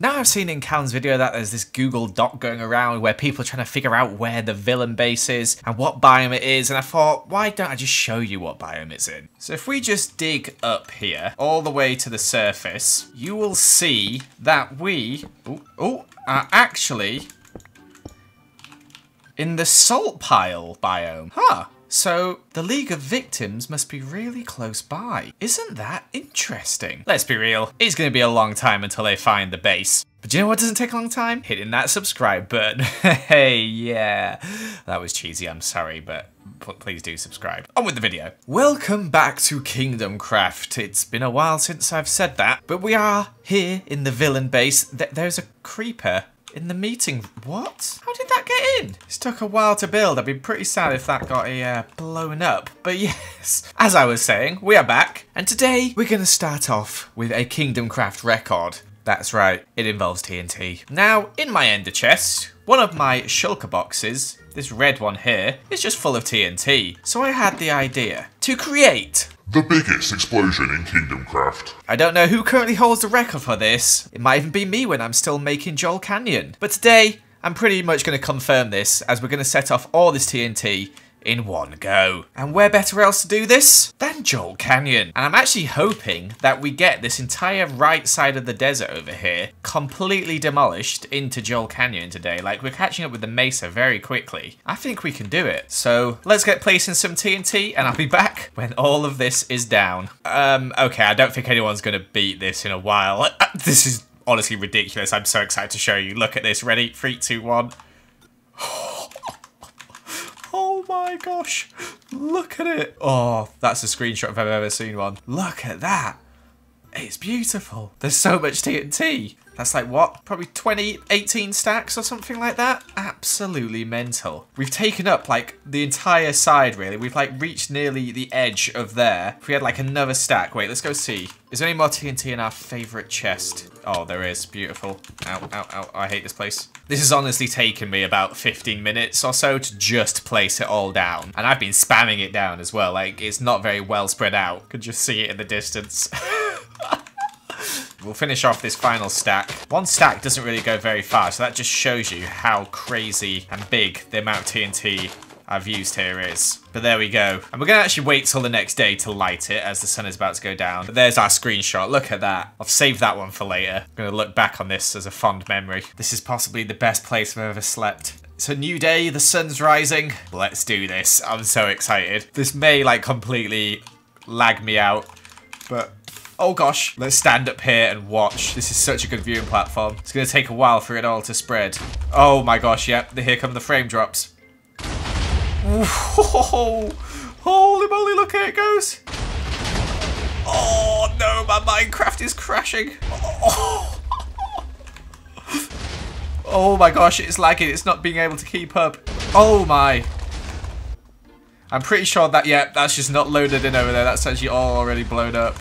Now I've seen in Callan's video that there's this Google Doc going around where people are trying to figure out where the villain base is and what biome it is, and I thought, why don't I just show you what biome it's in? So if we just dig up here, all the way to the surface, you will see that we are actually in the salt pile biome. Huh. So, the League of Victims must be really close by. Isn't that interesting? Let's be real, it's going to be a long time until they find the base. But do you know what doesn't take a long time? Hitting that subscribe button. Hey, yeah. That was cheesy, I'm sorry, but please do subscribe. On with the video. Welcome back to Kingdom Craft. It's been a while since I've said that, but we are here in the villain base. There's a creeper in the meeting. What? How did that get in? It's took a while to build. I'd be pretty sad if that got blown up. But yes, as I was saying, we are back. And today we're going to start off with a Kingdom Craft record. That's right, it involves TNT. Now, in my ender chest, one of my shulker boxes, this red one here, is just full of TNT. So I had the idea to create the biggest explosion in Kingdom Craft. I don't know who currently holds the record for this. It might even be me when I'm still making Joel Canyon. But today, I'm pretty much going to confirm this as we're going to set off all this TNT in one go. And where better else to do this than Joel Canyon? And I'm actually hoping that we get this entire right side of the desert over here completely demolished into Joel Canyon today. Like, we're catching up with the Mesa very quickly. I think we can do it. So let's get placing some TNT and I'll be back when all of this is down. Okay, I don't think anyone's gonna beat this in a while. This is honestly ridiculous. I'm so excited to show you. Look at this. Ready? 3, 2, 1. Oh my gosh, look at it. Oh, that's a screenshot if I've ever seen one. Look at that. It's beautiful. There's so much TNT. That's like what? Probably 20, 18 stacks or something like that? Absolutely mental. We've taken up like the entire side really. We've like reached nearly the edge of there. If we had like another stack. Wait, let's go see. Is there any more TNT in our favourite chest? Oh, there is. Beautiful. Ow, ow, ow. I hate this place. This has honestly taken me about 15 minutes or so to just place it all down. And I've been spamming it down as well. Like, it's not very well spread out. Could just see it in the distance. We'll finish off this final stack. One stack doesn't really go very far, so that just shows you how crazy and big the amount of TNT I've used here is. But there we go. And we're going to actually wait till the next day to light it as the sun is about to go down. But there's our screenshot. Look at that. I've saved that one for later. I'm going to look back on this as a fond memory. This is possibly the best place I've ever slept. It's a new day. The sun's rising. Let's do this. I'm so excited. This may like completely lag me out, but oh gosh, let's stand up here and watch. This is such a good viewing platform. It's going to take a while for it all to spread. Oh my gosh, yep, here come the frame drops. Whoa, holy moly, look here it goes. Oh no, my Minecraft is crashing. Oh my gosh, it's lagging. It's not being able to keep up. Oh my. I'm pretty sure that, yeah, that's just not loaded in over there. That's actually all already blown up.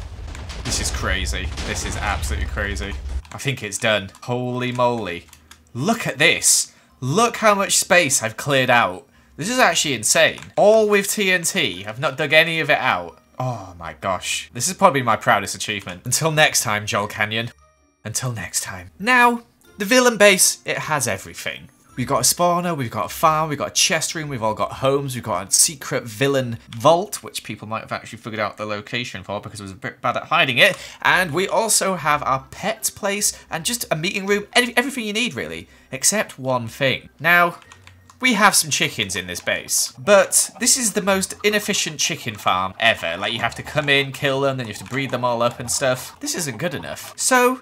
This is crazy. This is absolutely crazy. I think it's done. Holy moly. Look at this. Look how much space I've cleared out. This is actually insane. All with TNT. I've not dug any of it out. Oh my gosh. This is probably my proudest achievement. Until next time, Joel Canyon. Until next time. Now, the villain base, it has everything. We've got a spawner, we've got a farm, we've got a chest room, we've all got homes, we've got a secret villain vault, which people might have actually figured out the location for because it was a bit bad at hiding it. And we also have our pet place and just a meeting room, everything you need really, except one thing. Now, we have some chickens in this base, but this is the most inefficient chicken farm ever. Like, you have to come in, kill them, then you have to breed them all up and stuff. This isn't good enough. So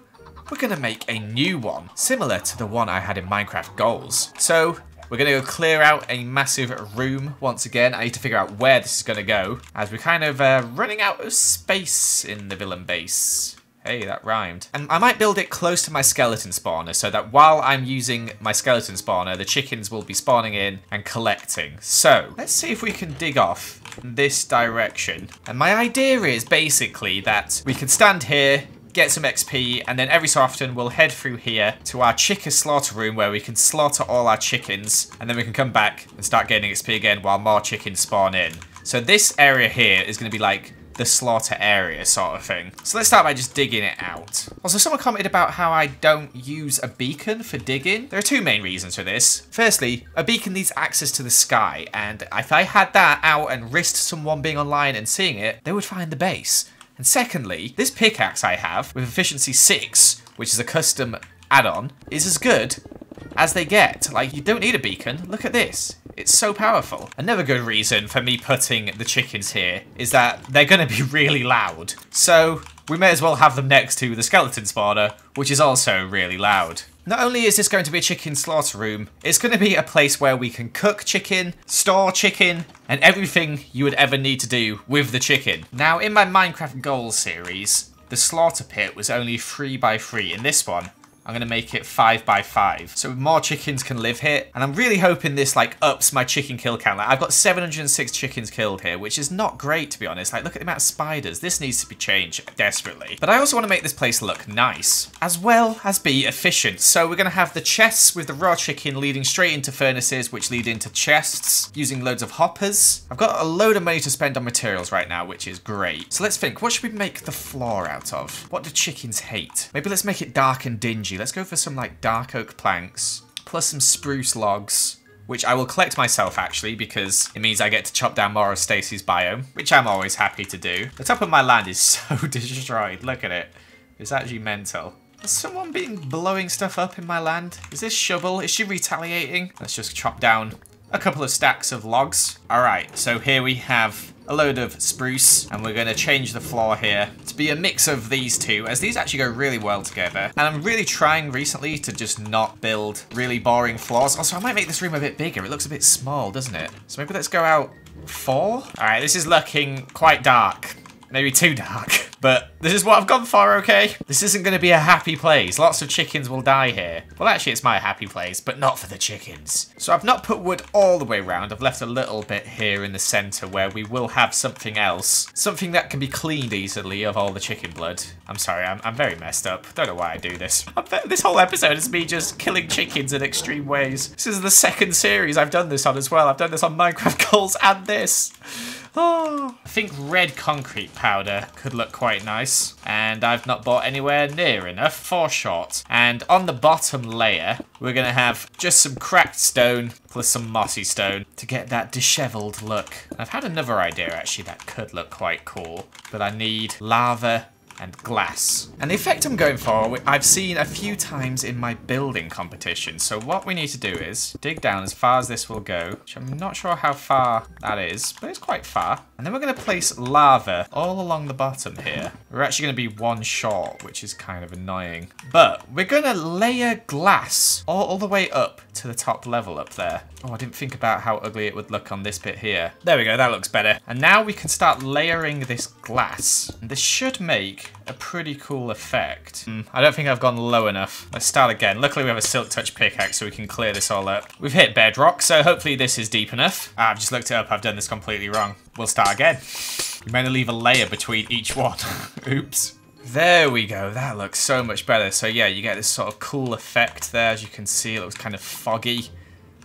we're going to make a new one, similar to the one I had in Minecraft Goals. So we're going to go clear out a massive room once again. I need to figure out where this is going to go, as we're kind of running out of space in the villain base. Hey, that rhymed. And I might build it close to my skeleton spawner so that while I'm using my skeleton spawner, the chickens will be spawning in and collecting. So let's see if we can dig off in this direction. And my idea is basically that we can stand here, get some XP, and then every so often we'll head through here to our chicken slaughter room where we can slaughter all our chickens, and then we can come back and start getting XP again while more chickens spawn in. So this area here is going to be like the slaughter area sort of thing. So let's start by just digging it out. Also, someone commented about how I don't use a beacon for digging. There are two main reasons for this. Firstly, a beacon needs access to the sky, and if I had that out and risked someone being online and seeing it, they would find the base. And secondly, this pickaxe I have with efficiency 6, which is a custom add-on, is as good as they get. Like, you don't need a beacon. Look at this. It's so powerful. Another good reason for me putting the chickens here is that they're going to be really loud. So we may as well have them next to the skeleton spawner, which is also really loud. Not only is this going to be a chicken slaughter room, it's going to be a place where we can cook chicken, store chicken, and everything you would ever need to do with the chicken. Now, in my Minecraft Goals series, the slaughter pit was only 3x3. In this one, I'm going to make it 5x5, so more chickens can live here. And I'm really hoping this like ups my chicken kill count. Like, I've got 706 chickens killed here, which is not great, to be honest. Like, look at the amount of spiders. This needs to be changed desperately. But I also want to make this place look nice, as well as be efficient. So we're going to have the chests with the raw chicken leading straight into furnaces, which lead into chests, using loads of hoppers. I've got a load of money to spend on materials right now, which is great. So let's think, what should we make the floor out of? What do chickens hate? Maybe let's make it dark and dingy. Let's go for some like dark oak planks, plus some spruce logs, which I will collect myself actually, because it means I get to chop down more of Stacy's biome, which I'm always happy to do. The top of my land is so destroyed. Look at it. It's actually mental. Has someone been blowing stuff up in my land? Is this Shovel? Is she retaliating? Let's just chop down a couple of stacks of logs. All right, so here we have a load of spruce, and we're going to change the floor here to be a mix of these two, as these actually go really well together. And I'm really trying recently to just not build really boring floors. Also, I might make this room a bit bigger. It looks a bit small, doesn't it? So maybe let's go out 4. All right, this is looking quite dark. Maybe too dark. But this is what I've gone for, okay? This isn't going to be a happy place. Lots of chickens will die here. Well, actually, it's my happy place, but not for the chickens. So I've not put wood all the way around. I've left a little bit here in the center where we will have something else. Something that can be cleaned easily of all the chicken blood. I'm sorry, I'm very messed up. Don't know why I do this. This whole episode is me just killing chickens in extreme ways. This is the second series I've done this on as well. I've done this on Minecraft Goals and this. Oh, I think red concrete powder could look quite nice, and I've not bought anywhere near enough for short. And on the bottom layer, we're going to have just some cracked stone plus some mossy stone to get that disheveled look. I've had another idea actually that could look quite cool, but I need lava and glass. And the effect I'm going for, I've seen a few times in my building competition. So what we need to do is dig down as far as this will go, which I'm not sure how far that is, but it's quite far. And then we're going to place lava all along the bottom here. We're actually going to be one short, which is kind of annoying. But we're going to layer glass all the way up to the top level up there. Oh, I didn't think about how ugly it would look on this bit here. There we go, that looks better. And now we can start layering this glass. And this should make a pretty cool effect. I don't think I've gone low enough. Let's start again. Luckily we have a silk touch pickaxe so we can clear this all up. We've hit bedrock, so hopefully this is deep enough. I've just looked it up, I've done this completely wrong. We'll start again. We meant to leave a layer between each one. Oops. There we go, that looks so much better. So yeah, you get this sort of cool effect there. As you can see, it looks kind of foggy.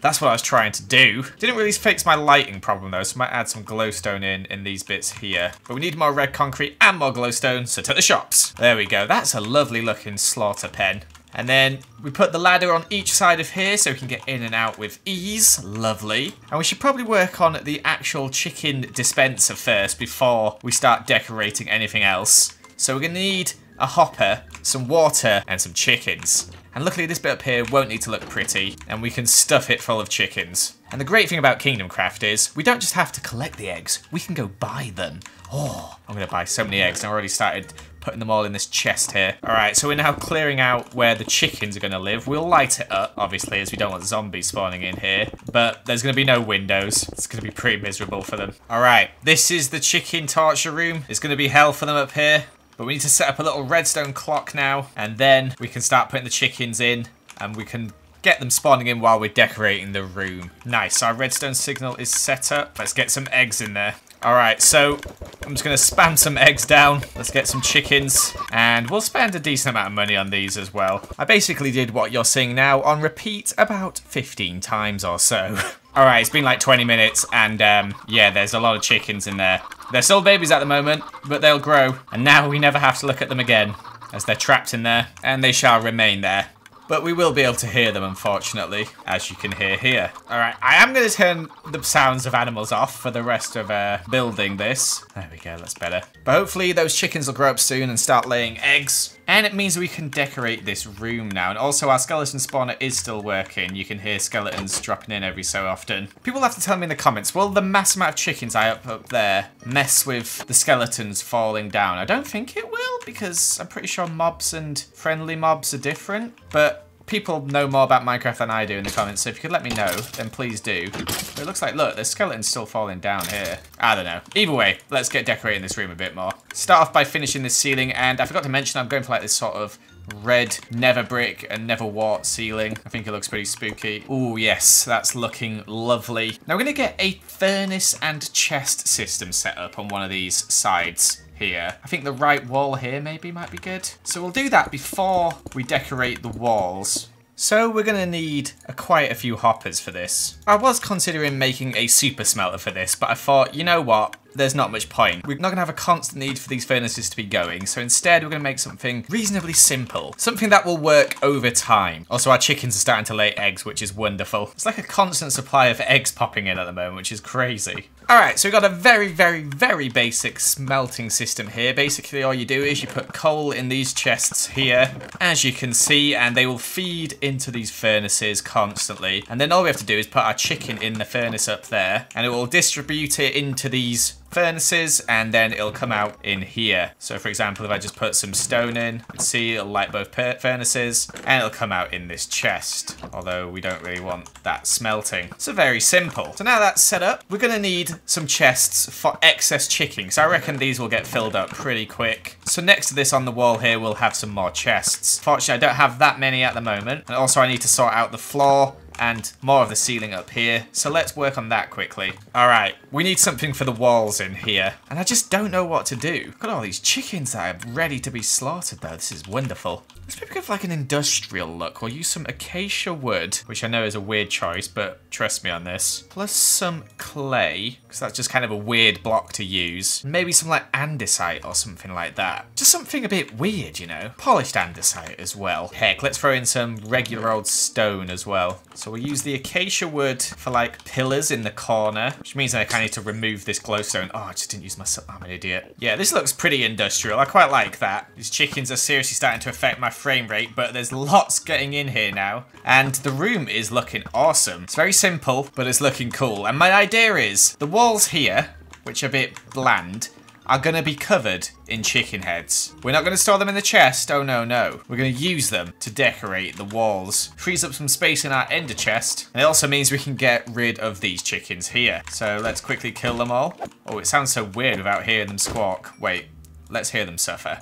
That's what I was trying to do. Didn't really fix my lighting problem though, so I might add some glowstone in these bits here. But we need more red concrete and more glowstone, so to the shops. There we go, that's a lovely looking slaughter pen. And then we put the ladder on each side of here so we can get in and out with ease. Lovely. And we should probably work on the actual chicken dispenser first before we start decorating anything else. So we're going to need a hopper, some water, and some chickens. And luckily this bit up here won't need to look pretty, and we can stuff it full of chickens. And the great thing about Kingdom Craft is we don't just have to collect the eggs, we can go buy them. Oh, I'm going to buy so many eggs, and I already started putting them all in this chest here. Alright, so we're now clearing out where the chickens are going to live. We'll light it up, obviously, as we don't want zombies spawning in here. But there's going to be no windows. It's going to be pretty miserable for them. Alright, this is the chicken torture room. It's going to be hell for them up here. But we need to set up a little redstone clock now, and then we can start putting the chickens in, and we can get them spawning in while we're decorating the room. Nice, our redstone signal is set up. Let's get some eggs in there. Alright, so I'm just going to spam some eggs down. Let's get some chickens, and we'll spend a decent amount of money on these as well. I basically did what you're seeing now on repeat about 15 times or so. Alright, it's been like 20 minutes, and yeah, there's a lot of chickens in there. They're still babies at the moment, but they'll grow. And now we never have to look at them again, as they're trapped in there, and they shall remain there. But we will be able to hear them, unfortunately, as you can hear here. All right, I am going to turn the sounds of animals off for the rest of building this. There we go, that's better. But hopefully those chickens will grow up soon and start laying eggs. And it means we can decorate this room now. And also our skeleton spawner is still working. You can hear skeletons dropping in every so often. People have to tell me in the comments, will the mass amount of chickens I up there mess with the skeletons falling down? I don't think it will, because I'm pretty sure mobs and friendly mobs are different. But people know more about Minecraft than I do in the comments, so if you could let me know, then please do. But it looks like, look, there's skeletons still falling down here. I don't know. Either way, let's get decorating this room a bit more. Start off by finishing this ceiling, and I forgot to mention I'm going for like this sort of red nether brick and nether wart ceiling. I think it looks pretty spooky. Oh yes, that's looking lovely. Now we're going to get a furnace and chest system set up on one of these sides here. I think the right wall here maybe might be good. So we'll do that before we decorate the walls. So we're going to need quite a few hoppers for this. I was considering making a super smelter for this, but I thought, you know what? There's not much point. We're not going to have a constant need for these furnaces to be going, so instead we're going to make something reasonably simple. Something that will work over time. Also, our chickens are starting to lay eggs, which is wonderful. It's like a constant supply of eggs popping in at the moment, which is crazy. Alright, so we've got a very, very, very basic smelting system here. Basically, all you do is you put coal in these chests here, as you can see, and they will feed into these furnaces constantly. And then all we have to do is put our chicken in the furnace up there, and it will distribute it into these furnaces, and then it'll come out in here. So for example, if I just put some stone in, you can see it'll light both furnaces, and it'll come out in this chest, although we don't really want that smelting. So very simple. So now that's set up, we're gonna need some chests for excess chicken, so I reckon these will get filled up pretty quick. So next to this on the wall here, we'll have some more chests. Fortunately, I don't have that many at the moment, and also I need to sort out the floor and more of the ceiling up here. So let's work on that quickly. All right, we need something for the walls in here, and I just don't know what to do. Got all these chickens that are ready to be slaughtered though. This is wonderful. Let's maybe go for like an industrial look. We'll use some acacia wood, which I know is a weird choice, but trust me on this. Plus some clay, because that's just kind of a weird block to use. Maybe some like andesite or something like that. Just something a bit weird, you know. Polished andesite as well. Heck, let's throw in some regular old stone as well. So we'll use the acacia wood for like pillars in the corner, which means I kind of need to remove this glowstone. Oh, I just didn't use my... I'm an idiot. Yeah, this looks pretty industrial. I quite like that. These chickens are seriously starting to affect my frame rate, but there's lots getting in here now. And the room is looking awesome. It's very simple, but it's looking cool. And my idea is the walls here, which are a bit bland, are going to be covered in chicken heads. We're not going to store them in the chest. Oh, no, no. We're going to use them to decorate the walls. Frees up some space in our ender chest. And it also means we can get rid of these chickens here. So let's quickly kill them all. Oh, it sounds so weird without hearing them squawk. Wait, let's hear them suffer.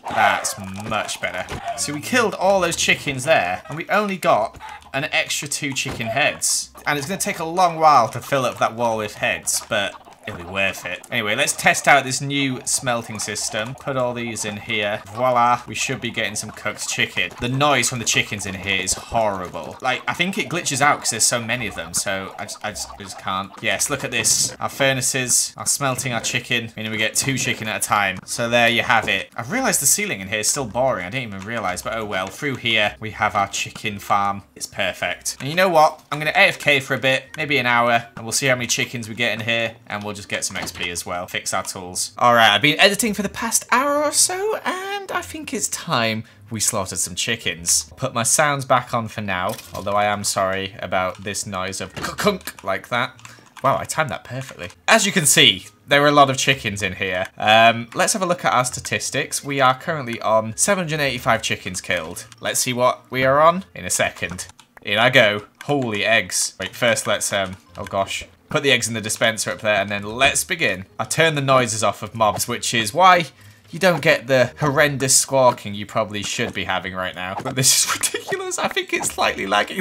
That's much better. So we killed all those chickens there, and we only got an extra 2 chicken heads. And it's going to take a long while to fill up that wall with heads, but it'll be worth it. Anyway, let's test out this new smelting system. Put all these in here. Voila, we should be getting some cooked chicken. The noise from the chickens in here is horrible. Like, I think it glitches out because there's so many of them, so I just can't. Yes, look at this. Our furnaces are smelting our chicken, meaning we get 2 chicken at a time. So there you have it. I've realised the ceiling in here is still boring. I didn't even realise, but oh well. Through here, we have our chicken farm. It's perfect. And you know what? I'm going to AFK for a bit, maybe an hour, and we'll see how many chickens we get in here, and we'll just get some XP as well. Fix our tools. Alright, I've been editing for the past hour or so, and I think it's time we slaughtered some chickens. Put my sounds back on for now, although I am sorry about this noise of kunk like that. Wow, I timed that perfectly. As you can see, there are a lot of chickens in here. Let's have a look at our statistics. We are currently on 785 chickens killed. Let's see what we are on in a second. In I go. Holy eggs. Wait, first let's, oh gosh. Put the eggs in the dispenser up there, and then let's begin. I turn the noises off of mobs, which is why you don't get the horrendous squawking you probably should be having right now. But this is ridiculous. I think it's slightly lagging.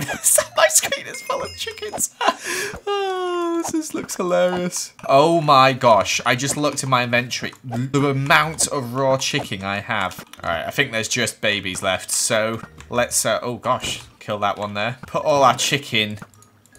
My screen is full of chickens. Oh, this looks hilarious. Oh my gosh. I just looked in my inventory. The amount of raw chicken I have. All right, I think there's just babies left. So let's, oh gosh, kill that one there. Put all our chicken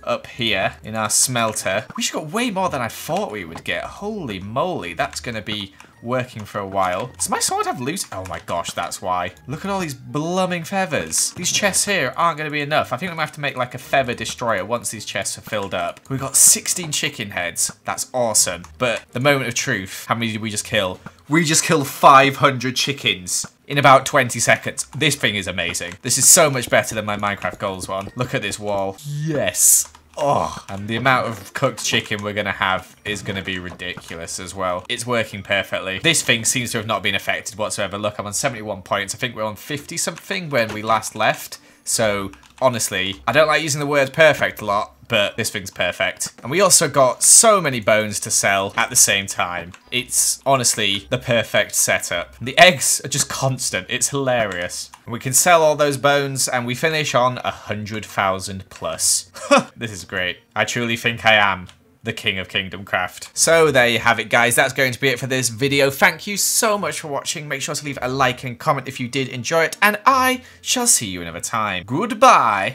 up here in our smelter. We just got way more than I thought we would get. Holy moly, that's going to be working for a while. Does my sword have loose? Oh my gosh, that's why. Look at all these blooming feathers. These chests here aren't going to be enough. I think I'm going to have to make like a feather destroyer once these chests are filled up. We've got 16 chicken heads. That's awesome. But the moment of truth, how many did we just kill? We just killed 500 chickens in about 20 seconds. This thing is amazing. This is so much better than my Minecraft Goals one. Look at this wall. Yes. Oh, and the amount of cooked chicken we're going to have is going to be ridiculous as well. It's working perfectly. This thing seems to have not been affected whatsoever. Look, I'm on 71 points. I think we're on 50 something when we last left. So, honestly, I don't like using the word perfect a lot, but this thing's perfect. And we also got so many bones to sell at the same time. It's honestly the perfect setup. The eggs are just constant. It's hilarious. And we can sell all those bones and we finish on 100,000 plus. This is great. I truly think I am the king of Kingdom Craft. So there you have it, guys. That's going to be it for this video. Thank you so much for watching. Make sure to leave a like and comment if you did enjoy it, and I shall see you another time. Goodbye.